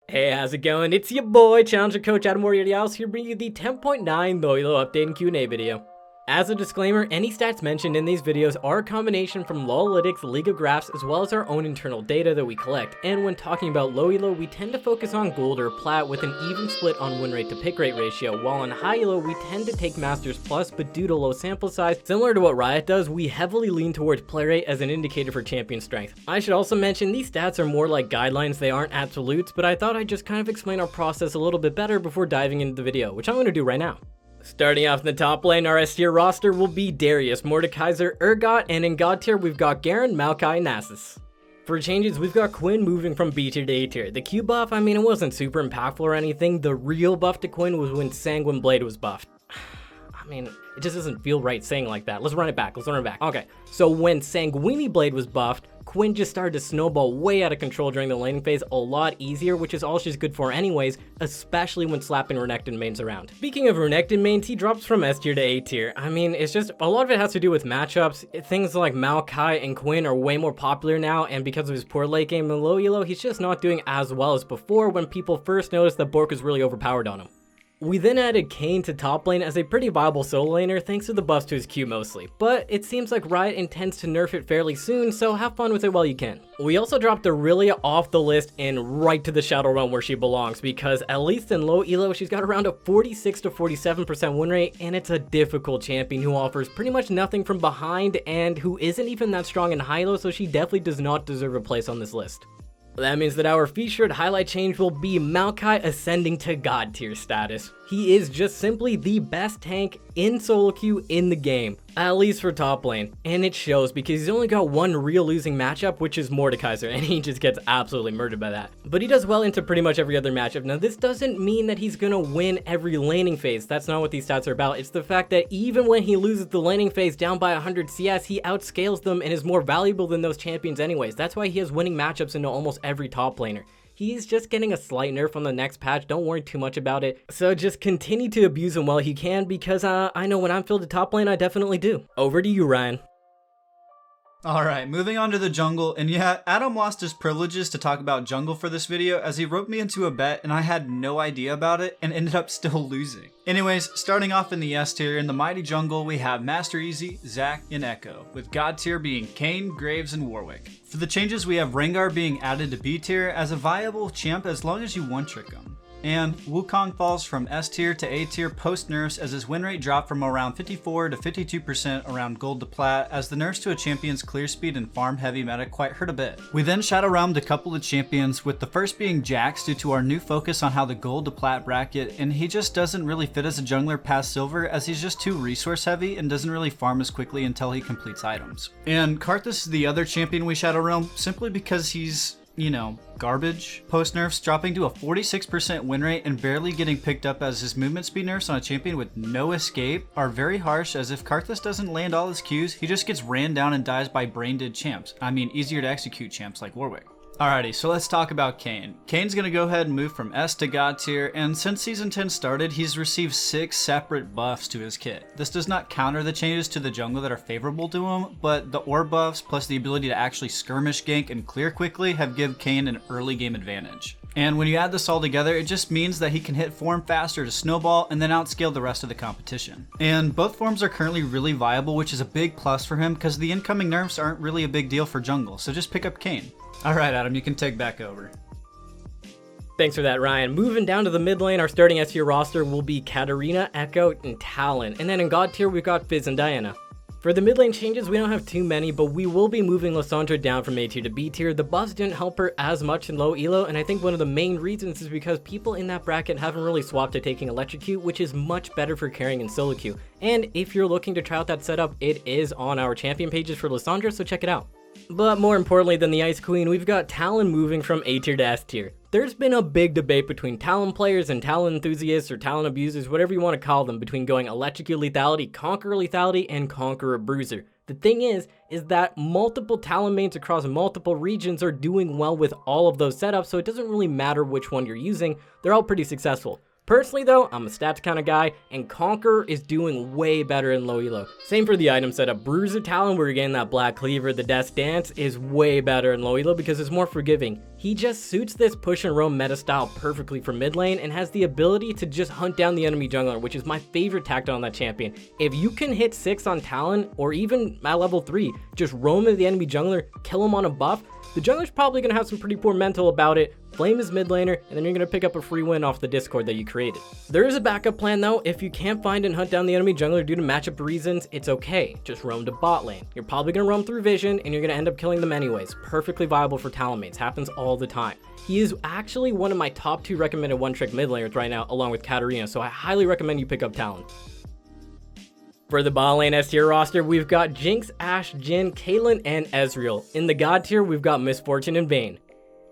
Hey, how's it going? It's your boy, Challenger Coach Adam Mobalytics here bringing you the 10.9 High-ELO update and Q&A video. As a disclaimer, any stats mentioned in these videos are a combination from Mobalytics, League of Graphs, as well as our own internal data that we collect, and when talking about low elo, we tend to focus on gold or plat with an even split on win rate to pick rate ratio, while on high elo, we tend to take Masters Plus, but due to low sample size, similar to what Riot does, we heavily lean towards play rate as an indicator for champion strength. I should also mention these stats are more like guidelines, they aren't absolutes, but I thought I'd just kind of explain our process a little bit better before diving into the video, which I'm going to do right now. Starting off in the top lane, our S tier roster will be Darius, Mordekaiser, Urgot, and in God tier, we've got Garen, Maokai, Nasus. For changes, we've got Quinn moving from B tier to A tier. The Q buff, I mean, it wasn't super impactful or anything. The real buff to Quinn was when Sanguine Blade was buffed. I mean, it just doesn't feel right saying like that. Let's run it back. Okay, so when Sanguini Blade was buffed, Quinn just started to snowball way out of control during the laning phase a lot easier, which is all she's good for anyways, especially when slapping Renekton mains around. Speaking of Renekton mains, he drops from S tier to A tier. I mean, it's just, a lot of it has to do with matchups. Things like Maokai and Quinn are way more popular now, and because of his poor late game in low elo, he's just not doing as well as before when people first noticed that Bork was really overpowered on him. We then added Kayn to top lane as a pretty viable solo laner thanks to the buffs to his Q mostly, but it seems like Riot intends to nerf it fairly soon, so have fun with it while you can. We also dropped Aurelia off the list and right to the Shadow Realm where she belongs, because at least in low elo she's got around a 46 to 47% win rate, and it's a difficult champion who offers pretty much nothing from behind and who isn't even that strong in high elo, so she definitely does not deserve a place on this list. That means that our featured highlight change will be Maokai ascending to God tier status. He is just simply the best tank in solo queue in the game, at least for top lane, and it shows because he's only got one real losing matchup, which is Mordekaiser, and he just gets absolutely murdered by that. But he does well into pretty much every other matchup. Now this doesn't mean that he's gonna win every laning phase, that's not what these stats are about. It's the fact that even when he loses the laning phase down by 100 CS, he outscales them and is more valuable than those champions anyways. That's why he has winning matchups into almost every top laner. He's just getting a slight nerf on the next patch, don't worry too much about it. So just continue to abuse him while you can, because I know when I'm filled to top lane, I definitely do. Over to you, Ryan. Alright, moving on to the jungle, and yeah, Adam lost his privileges to talk about jungle for this video as he roped me into a bet and I had no idea about it and ended up still losing. Anyways, starting off in the S tier, in the mighty jungle we have Master Easy, Zac, and Echo, with God tier being Kayn, Graves, and Warwick. For the changes we have Rengar being added to B tier as a viable champ as long as you one-trick him. And Wukong falls from S tier to A tier post nerfs as his win rate dropped from around 54 to 52% around gold to plat, as the nerfs to a champion's clear speed and farm heavy meta quite hurt a bit. We then shadow realmed a couple of champions, with the first being Jax due to our new focus on how the gold to plat bracket, and he just doesn't really fit as a jungler past silver as he's just too resource heavy and doesn't really farm as quickly until he completes items. And Karthus is the other champion we shadow realm simply because he's, you know, garbage. Post nerfs, dropping to a 46% win rate and barely getting picked up as his movement speed nerfs on a champion with no escape are very harsh, as if Karthus doesn't land all his Qs, he just gets ran down and dies by brain dead champs. I mean, easier to execute champs like Warwick. Alrighty, so let's talk about Kayn. Kayn's gonna go ahead and move from S to God tier, and since Season 10 started, he's received 6 separate buffs to his kit. This does not counter the changes to the jungle that are favorable to him, but the orb buffs plus the ability to actually skirmish gank and clear quickly have given Kayn an early game advantage. And when you add this all together, it just means that he can hit form faster to snowball and then outscale the rest of the competition. And both forms are currently really viable, which is a big plus for him because the incoming nerfs aren't really a big deal for jungle, so just pick up Kayn. Alright Adam, you can take back over. Thanks for that, Ryan. Moving down to the mid lane, our starting S tier roster will be Katarina, Echo, and Talon. And then in God tier, we've got Fizz and Diana. For the mid lane changes, we don't have too many, but we will be moving Lissandra down from A tier to B tier. The buffs didn't help her as much in low elo, and I think one of the main reasons is because people in that bracket haven't really swapped to taking Electrocute, which is much better for carrying in solo queue. And if you're looking to try out that setup, it is on our champion pages for Lissandra, so check it out. But more importantly than the Ice Queen, we've got Talon moving from A tier to S tier. There's been a big debate between Talon players and Talon enthusiasts or Talon abusers, whatever you want to call them, between going Electrocute lethality, Conqueror lethality, and Conqueror bruiser. The thing is that multiple Talon mains across multiple regions are doing well with all of those setups, so it doesn't really matter which one you're using, they're all pretty successful. Personally though, I'm a stats kind of guy, and Conqueror is doing way better in low elo. Same for the item setup. Bruiser Talon, where you're getting that Black Cleaver, the Death Dance, is way better in low elo because it's more forgiving. He just suits this push and roam meta style perfectly for mid lane and has the ability to just hunt down the enemy jungler, which is my favorite tactic on that champion. If you can hit 6 on Talon, or even at level 3, just roam into the enemy jungler, kill him on a buff, the jungler's probably going to have some pretty poor mental about it, flame his mid laner, and then you're going to pick up a free win off the Discord that you created. There is a backup plan though. If you can't find and hunt down the enemy jungler due to matchup reasons, it's okay. Just roam to bot lane. You're probably going to roam through vision, and you're going to end up killing them anyways. Perfectly viable for Talon mates. Happens all the time. He is actually one of my top 2 recommended one-trick mid laners right now, along with Katarina, so I highly recommend you pick up Talon. For the bot lane S tier roster, we've got Jinx, Ashe, Jhin, Caitlyn, and Ezreal. In the God tier, we've got Misfortune and Vayne.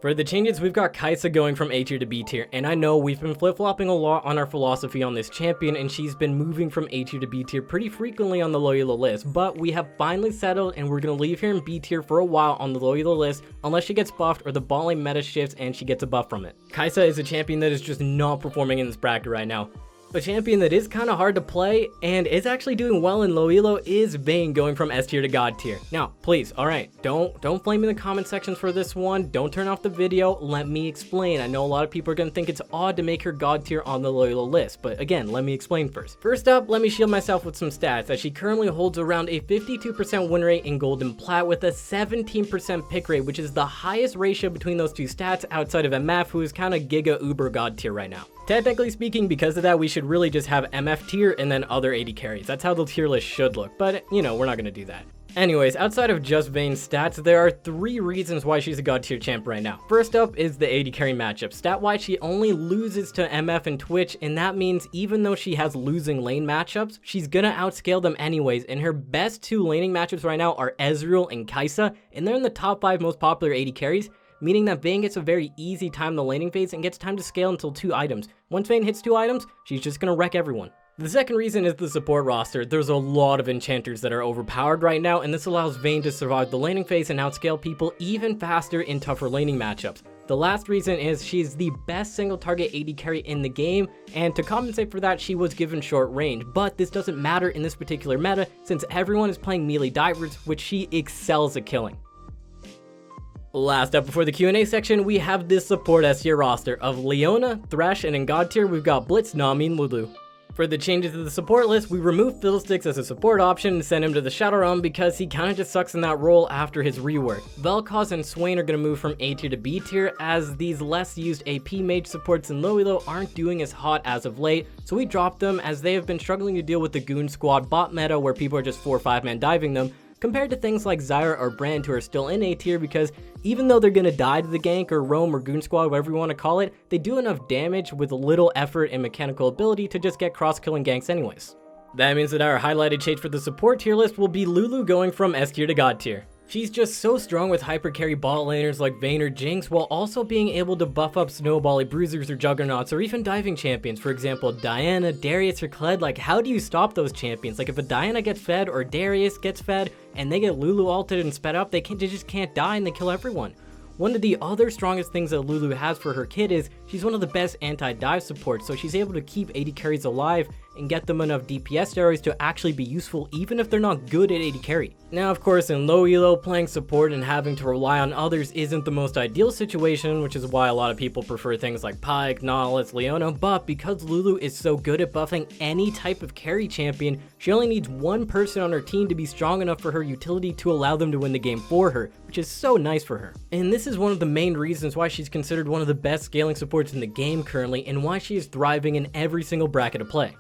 For the changes, we've got Kai'Sa going from A tier to B tier, and I know we've been flip-flopping a lot on our philosophy on this champion, and she's been moving from A tier to B tier pretty frequently on the low elo list, but we have finally settled, and we're going to leave her in B tier for a while on the low elo list, unless she gets buffed or the bot lane meta shifts and she gets a buff from it. Kai'Sa is a champion that is just not performing in this bracket right now. A champion that is kind of hard to play and is actually doing well in low elo is Vayne going from S tier to God tier. Now, please, alright, don't flame in the comment sections for this one. Don't turn off the video. Let me explain. I know a lot of people are going to think it's odd to make her God tier on the low elo list, but again, let me explain first. First up, let me shield myself with some stats, as she currently holds around a 52% win rate in gold and plat with a 17% pick rate, which is the highest ratio between those two stats outside of MF, who is kind of giga uber God tier right now. Technically speaking, because of that, we should really just have MF tier and then other AD carries. That's how the tier list should look, but you know, we're not going to do that. Anyways, outside of just Vayne's stats, there are 3 reasons why she's a God tier champ right now. First up is the AD carry matchup. Stat-wise, she only loses to MF and Twitch, and that means even though she has losing lane matchups, she's gonna outscale them anyways, and her best 2 laning matchups right now are Ezreal and Kai'Sa, and they're in the top 5 most popular AD carries, meaning that Vayne gets a very easy time in the laning phase and gets time to scale until 2 items. Once Vayne hits 2 items, she's just gonna wreck everyone. The second reason is the support roster. There's a lot of enchanters that are overpowered right now, and this allows Vayne to survive the laning phase and outscale people even faster in tougher laning matchups. The last reason is she's the best single target AD carry in the game, and to compensate for that, she was given short range, but this doesn't matter in this particular meta since everyone is playing melee divers, which she excels at killing. Last up before the Q&A section, we have this support S tier roster of Leona, Thresh, and in God tier, we've got Blitz, Nami, and Lulu. For the changes to the support list, we removed Fiddlesticks as a support option and sent him to the Shadow Realm because he kinda just sucks in that role after his rework. Vel'Koz and Swain are gonna move from A tier to B tier as these less used AP mage supports in low elo aren't doing as hot as of late, so we dropped them as they have been struggling to deal with the Goon Squad bot meta where people are just 4 or 5 man diving them, compared to things like Zyra or Brand who are still in A tier because even though they're gonna die to the gank or roam or goon squad, whatever you want to call it, they do enough damage with little effort and mechanical ability to just get cross-killing ganks anyways. That means that our highlighted change for the support tier list will be Lulu going from S tier to God tier. She's just so strong with hyper carry bot laners like Vayne or Jinx while also being able to buff up snowbally bruisers or juggernauts or even diving champions. For example, Diana, Darius, or Kled. Like, how do you stop those champions? Like, if a Diana gets fed or Darius gets fed and they get Lulu ulted and sped up, they just can't die and they kill everyone. One of the other strongest things that Lulu has for her kit is she's one of the best anti-dive supports, so she's able to keep AD carries alive and get them enough DPS steroids to actually be useful even if they're not good at AD carry. Now of course in low elo, playing support and having to rely on others isn't the most ideal situation, which is why a lot of people prefer things like Pyke, Nautilus, Leona, but because Lulu is so good at buffing any type of carry champion, she only needs one person on her team to be strong enough for her utility to allow them to win the game for her, which is so nice for her. And this is one of the main reasons why she's considered one of the best scaling supports in the game currently and why she is thriving in every single bracket of play.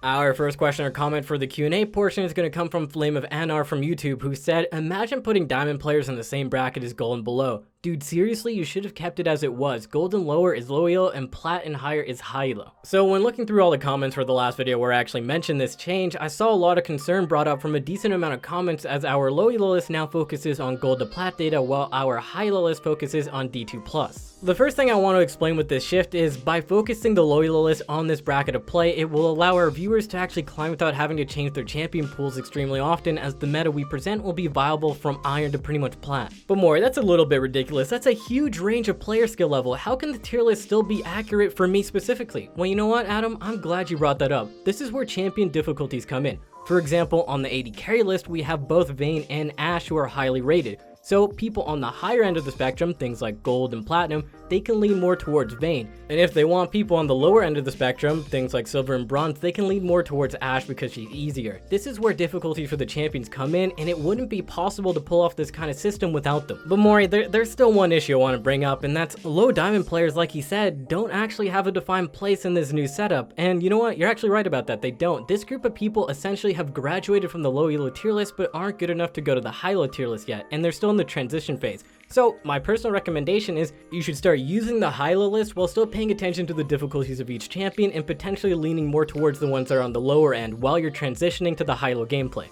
Our first question or comment for the Q&A portion is going to come from Flame of Anar from YouTube, who said, imagine putting diamond players in the same bracket as gold and below. Dude, seriously, you should have kept it as it was. Gold and lower is low elo and plat and higher is high elo. So when looking through all the comments for the last video where I actually mentioned this change, I saw a lot of concern brought up from a decent amount of comments as our low elo list now focuses on gold to plat data while our high elo list focuses on D2+. The first thing I want to explain with this shift is by focusing the low elo list on this bracket of play, it will allow our viewers to actually climb without having to change their champion pools extremely often, as the meta we present will be viable from iron to pretty much plat. But more, that's a little bit ridiculous ridiculous. That's a huge range of player skill level. How can the tier list still be accurate for me specifically? Well, you know what, Adam? I'm glad you brought that up. This is where champion difficulties come in. For example, on the AD carry list, we have both Vayne and Ashe who are highly rated. So people on the higher end of the spectrum, things like gold and platinum, they can lean more towards Vayne. And if they want people on the lower end of the spectrum, things like silver and bronze, they can lean more towards Ashe because she's easier. This is where difficulty for the champions come in, and it wouldn't be possible to pull off this kind of system without them. But Maury, there's still one issue I want to bring up, and that's low diamond players, like he said, don't actually have a defined place in this new setup. And you know what? You're actually right about that. They don't. This group of people essentially have graduated from the low elo tier list, but aren't good enough to go to the high elo tier list yet, and they're still in the transition phase. So my personal recommendation is you should start using the high-low list while still paying attention to the difficulties of each champion and potentially leaning more towards the ones that are on the lower end while you're transitioning to the high-low gameplay.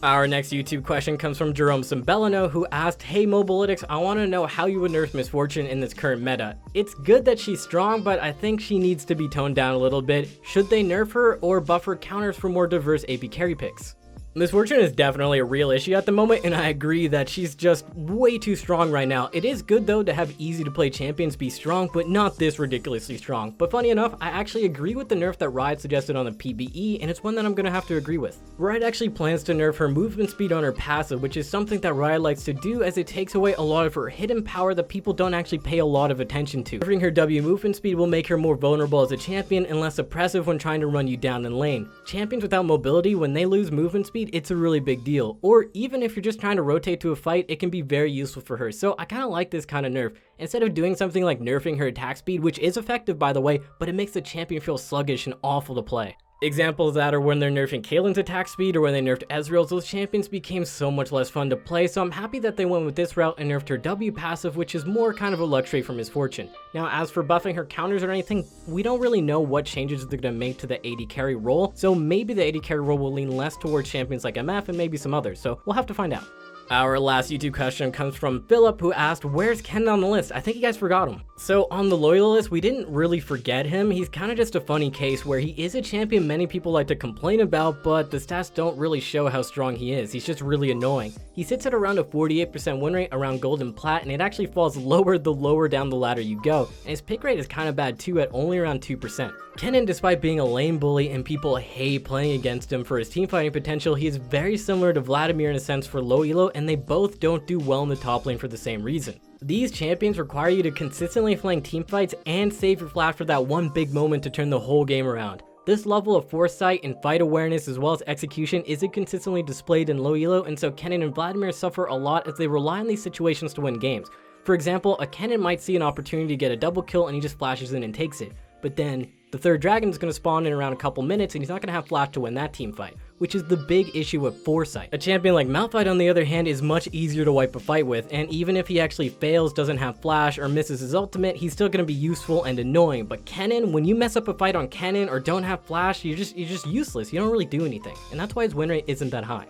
Our next YouTube question comes from Jerome Cimbellino, who asked, "Hey Mobalytics, I want to know how you would nerf Miss Fortune in this current meta. It's good that she's strong, but I think she needs to be toned down a little bit. Should they nerf her or buff her counters for more diverse AP carry picks?" Miss Fortune is definitely a real issue at the moment, and I agree that she's just way too strong right now. It is good though to have easy to play champions be strong, but not this ridiculously strong. But funny enough, I actually agree with the nerf that Riot suggested on the PBE, and it's one that I'm gonna have to agree with. Riot actually plans to nerf her movement speed on her passive, which is something that Riot likes to do as it takes away a lot of her hidden power that people don't actually pay a lot of attention to. Nerfing her W movement speed will make her more vulnerable as a champion and less oppressive when trying to run you down in lane. Champions without mobility, when they lose movement speed, it's a really big deal. Or even if you're just trying to rotate to a fight, it can be very useful for her. So I kind of like this kind of nerf. Instead of doing something like nerfing her attack speed, which is effective by the way, but it makes the champion feel sluggish and awful to play. Examples of that are when they're nerfing Caitlyn's attack speed or when they nerfed Ezreal's. Those champions became so much less fun to play, so I'm happy that they went with this route and nerfed her W passive, which is more kind of a luxury for Miss Fortune. Now, as for buffing her counters or anything, we don't really know what changes they're going to make to the AD carry role, so maybe the AD carry role will lean less towards champions like MF and maybe some others, so we'll have to find out. Our last YouTube question comes from Philip, who asked, "Where's Kennen on the list? I think you guys forgot him." So on the loyal list, we didn't really forget him. He's kind of just a funny case where he is a champion many people like to complain about, but the stats don't really show how strong he is. He's just really annoying. He sits at around a 48% win rate around gold and plat, and it actually falls lower the lower down the ladder you go. And his pick rate is kind of bad too at only around 2%. Kennen, despite being a lane bully and people hate playing against him for his teamfighting potential, he is very similar to Vladimir in a sense for low elo, and they both don't do well in the top lane for the same reason. These champions require you to consistently flank teamfights and save your flash for that one big moment to turn the whole game around. This level of foresight and fight awareness as well as execution isn't consistently displayed in low elo, and so Kennen and Vladimir suffer a lot as they rely on these situations to win games. For example, a Kennen might see an opportunity to get a double kill and he just flashes in and takes it, but then the third dragon is going to spawn in around a couple minutes and he's not going to have flash to win that team fight, which is the big issue with foresight. A champion like Malphite on the other hand is much easier to wipe a fight with, and even if he actually fails, doesn't have flash, or misses his ultimate, he's still going to be useful and annoying. But Kennen, when you mess up a fight on Kennen or don't have flash, you're just useless. You don't really do anything, and that's why his win rate isn't that high.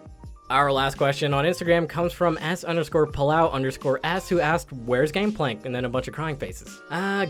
Our last question on Instagram comes from S_Palau_S, who asked, "Where's Gangplank?" and then a bunch of crying faces.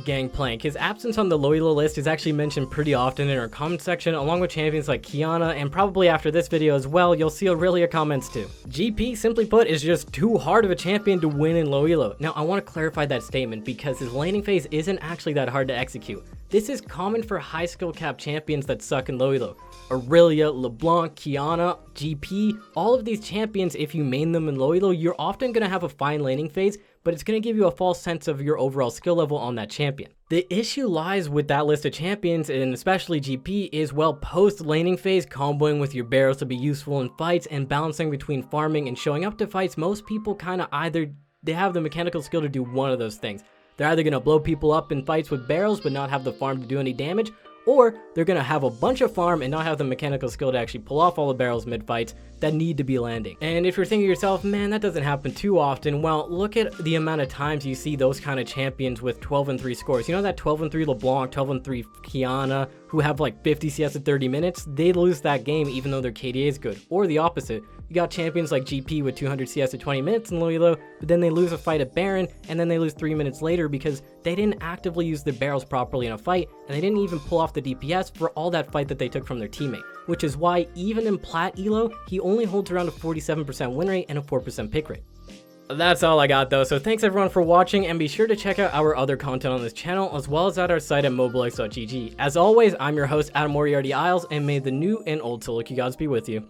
Gangplank. His absence on the loyal list is actually mentioned pretty often in our comment section, along with champions like Kiana, and probably after this video as well, you'll see Aurelia comments too. GP, simply put, is just too hard of a champion to win in low elo. Now, I want to clarify that statement because his laning phase isn't actually that hard to execute. This is common for high skill cap champions that suck in low elo. Aurelia, LeBlanc, Kiana, GP, all of these champions, if you main them in low elo, you're often going to have a fine laning phase, but it's going to give you a false sense of your overall skill level on that champion. The issue lies with that list of champions, and especially GP, is well post laning phase, comboing with your barrels to be useful in fights and balancing between farming and showing up to fights. Most people kind of they have the mechanical skill to do one of those things. They're either going to blow people up in fights with barrels but not have the farm to do any damage, or they're going to have a bunch of farm and not have the mechanical skill to actually pull off all the barrels mid-fights that need to be landing. And if you're thinking to yourself, man, that doesn't happen too often, well, look at the amount of times you see those kind of champions with 12-3 scores. You know that 12-3 LeBlanc, 12-3 Kiana, who have like 50 CS at 30 minutes? They lose that game even though their KDA is good. Or the opposite. You got champions like GP with 200 CS at 20 minutes in low elo, but then they lose a fight at Baron, and then they lose 3 minutes later because they didn't actively use their barrels properly in a fight, and they didn't even pull off the DPS for all that fight that they took from their teammate. Which is why even in plat elo, he only holds around a 47% win rate and a 4% pick rate. That's all I got though, so thanks everyone for watching, and be sure to check out our other content on this channel, as well as at our site at mobalytics.gg. As always, I'm your host, Adam Moriarty Isles, and may the new and old Silica gods be with you.